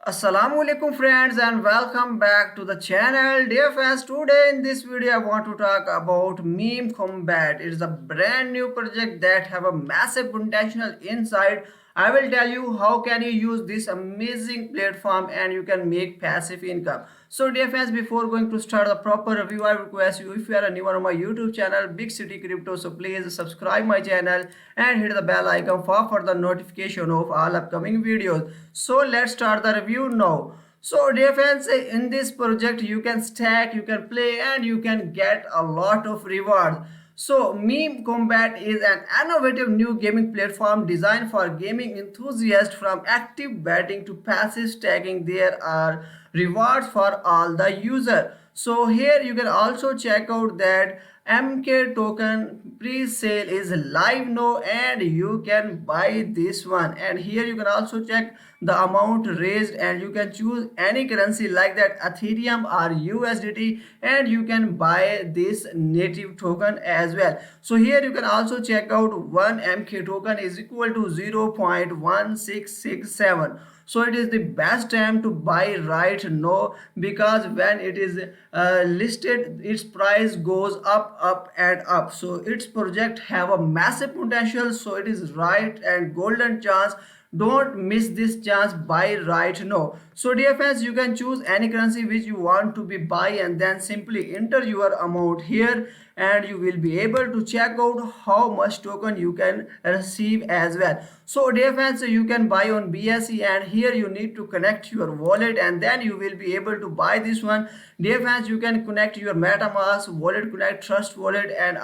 Assalamu alaikum friends and welcome back to the channel. Dear fans, today in this video I want to talk about Meme Combat. It is a brand new project that have a massive potential inside. I will tell you how can you use this amazing platform and you can make passive income. So dear fans, before going to start the proper review, I request you, if you are a newer on my YouTube channel Big City Crypto, so please subscribe my channel and hit the bell icon for further notification of all upcoming videos. So let's start the review now. So dear fans, in this project you can stack, you can play and you can get a lot of rewards. So Meme Combat is an innovative new gaming platform designed for gaming enthusiasts. From active betting to passive stacking, there are rewards for all the user. So here you can also check out that MK token pre-sale is live now and you can buy this one. And here you can also check the amount raised and you can choose any currency like that Ethereum or USDT and you can buy this native token as well. So here you can also check out one MK token is equal to 0.1667. So it is the best time to buy right now because when it is listed its price goes up and up. So its project have a massive potential, so it is right and golden chance. Don't miss this chance, buy right now. So dear fans, you can choose any currency which you want to be buy and then simply enter your amount here and you will be able to check out how much token you can receive as well. So dear fans, you can buy on BSC and here you need to connect your wallet and then you will be able to buy this one. Dear fans, you can connect your MetaMask wallet, connect Trust wallet and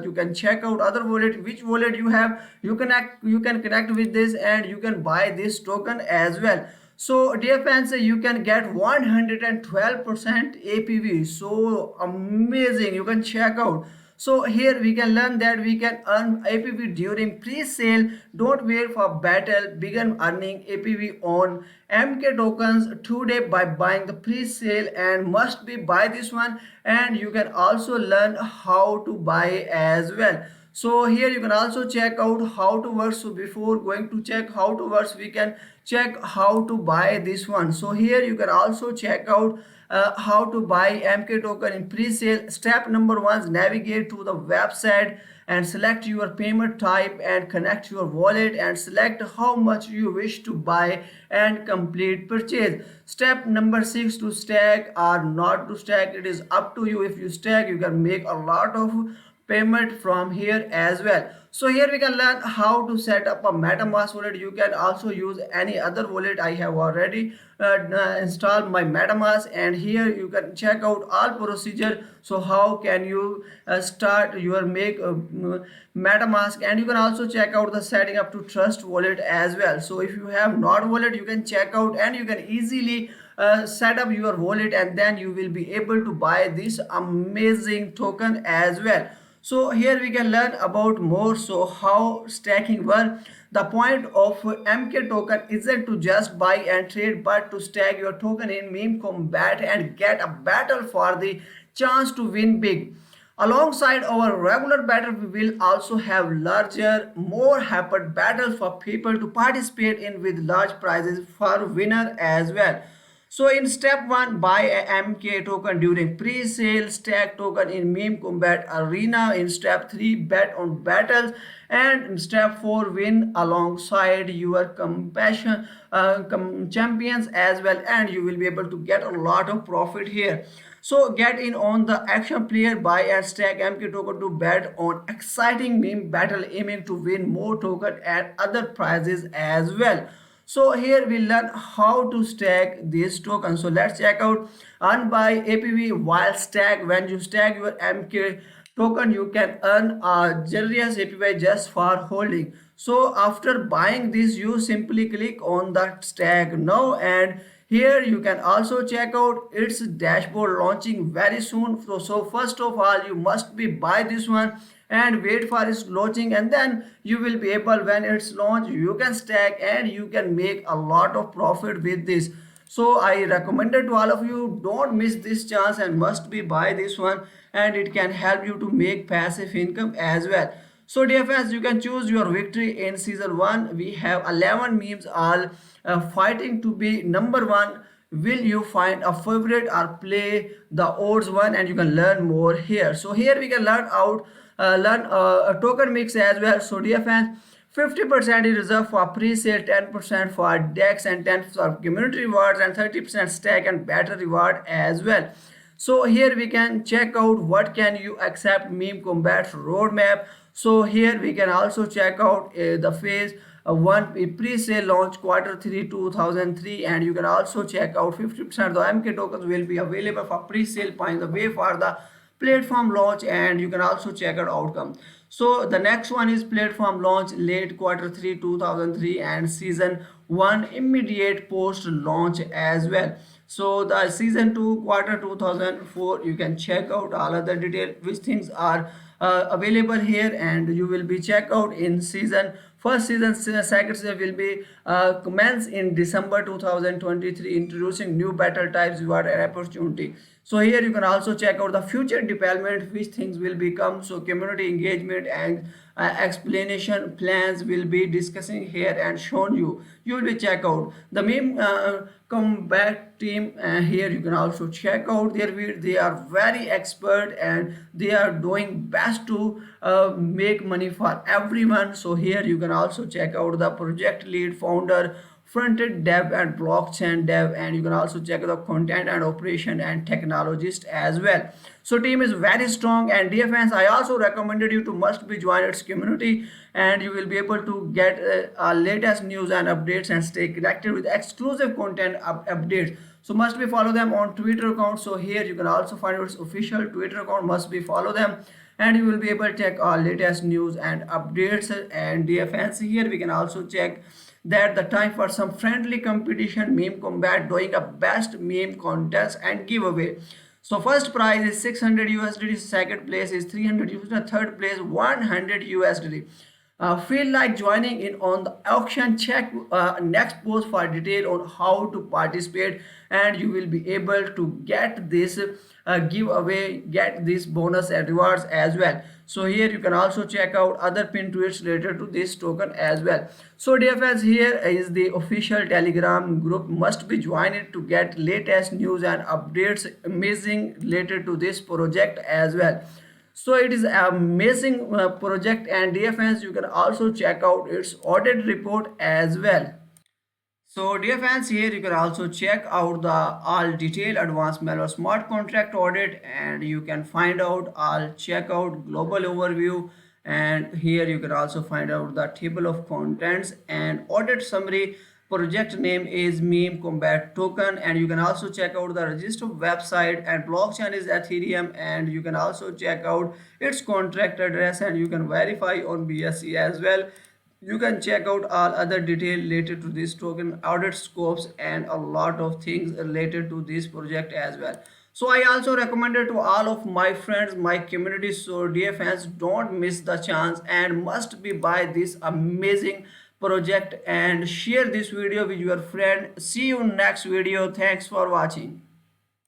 you can check out other wallet, which wallet you have. You can connect with this and you can buy this token as well. So dear fans, you can get 112% APV. So amazing, you can check out. So here we can learn that we can earn APV during pre-sale. Don't wait for battle, begin earning APV on MK tokens today by buying the pre-sale and must be buy this one. And you can also learn how to buy as well. So here you can also check out how to work. So before going to check how to work, we can check how to buy this one. So here you can also check out how to buy MK token in pre-sale. Step number one is navigate to the website and select your payment type and connect your wallet and select how much you wish to buy and complete purchase. Step number 6, to stack or not to stack, it is up to you. If you stack, you can make a lot of payment from here as well. So here we can learn how to set up a MetaMask wallet. You can also use any other wallet. I have already installed my MetaMask and here you can check out all procedure. So how can you start your make MetaMask, and you can also check out the setting up to Trust wallet as well. So if you have not wallet, you can check out and you can easily set up your wallet and then you will be able to buy this amazing token as well. So here we can learn about more. So how stacking work. The point of MK token isn't to just buy and trade but to stack your token in Meme Combat and get a battle for the chance to win big. Alongside our regular battle, we will also have larger, more hyper battles for people to participate in with large prizes for winner as well. So in step 1, buy a MK token during pre-sale, stack token in Meme Combat Arena. In step 3, bet on battles. And in step 4, win alongside your champions as well. And you will be able to get a lot of profit here. So get in on the action player, buy and stack MK token to bet on exciting meme battle aiming to win more token and other prizes as well. So here we learn how to stack these tokens. So let's check out earn by APV while stack. When you stack your MK token, you can earn a generous APY just for holding. So after buying this, you simply click on the stack now and here you can also check out its dashboard launching very soon. So first of all, you must be buy this one and wait for its launching and then you will be able, when it's launched, you can stack and you can make a lot of profit with this. So I recommend it to all of you, don't miss this chance and must be buy this one and it can help you to make passive income as well. So dear fans, you can choose your victory in season 1. We have 11 memes all fighting to be number 1. Will you find a favorite or play the odds one, and you can learn more here. So here we can learn a token mix as well. So dear fans, 50% is reserved for pre-sale, 10% for DEX, and 10% for community rewards, and 30% stack and battle reward as well. So here we can check out what can you accept meme combat roadmap. So here we can also check out the phase one pre-sale launch quarter 3 2003, and you can also check out 50% of the MK tokens will be available for pre-sale point the way for the platform launch, and you can also check out outcome. So the next one is platform launch late quarter 3 2003 and season 1 immediate post launch as well. So the season 2 quarter 2004, you can check out all other detail which things are available here, and you will be check out in season first season. Second season will be commence in December 2023, introducing new battle types reward and opportunity. So here you can also check out the future development which things will become. So community engagement and explanation plans will be discussing here and shown you. You will be check out the meme combat team. Here you can also check out their video. They are very expert and they are doing best to make money for everyone. So here you can also check out the project lead founder, front-end dev and blockchain dev, and you can also check the content and operation and technologist as well. So team is very strong, and dear fans, I also recommended you to must be join its community, and you will be able to get latest news and updates and stay connected with exclusive content updates. So must be follow them on Twitter account. So here you can also find its official Twitter account, must be follow them, and you will be able to check all latest news and updates. And dear fans, here we can also check that the time for some friendly competition meme combat doing a best meme contest and giveaway. So first prize is 600 USDT, second place is 300 USDT, third place 100 USDT. Feel like joining in on the auction? Check next post for detail on how to participate, and you will be able to get this giveaway, get this bonus and rewards as well. So here you can also check out other pin tweets related to this token as well. So dear friends, here is the official Telegram group, must be joined to get latest news and updates amazing related to this project as well. So it is an amazing project, and dear fans, you can also check out its audit report as well. So dear fans, here you can also check out the all detailed advanced malware smart contract audit, and you can find out all check out global overview, and here you can also find out the table of contents and audit summary. Project name is meme combat token, and you can also check out the register website, and blockchain is Ethereum, and you can also check out its contract address, and you can verify on BSC as well. You can check out all other detail related to this token, audit scopes, and a lot of things related to this project as well. So I also recommended to all of my friends, my community. So dear fans, don't miss the chance and must be buy this amazing project and share this video with your friend. See you next video. Thanks for watching.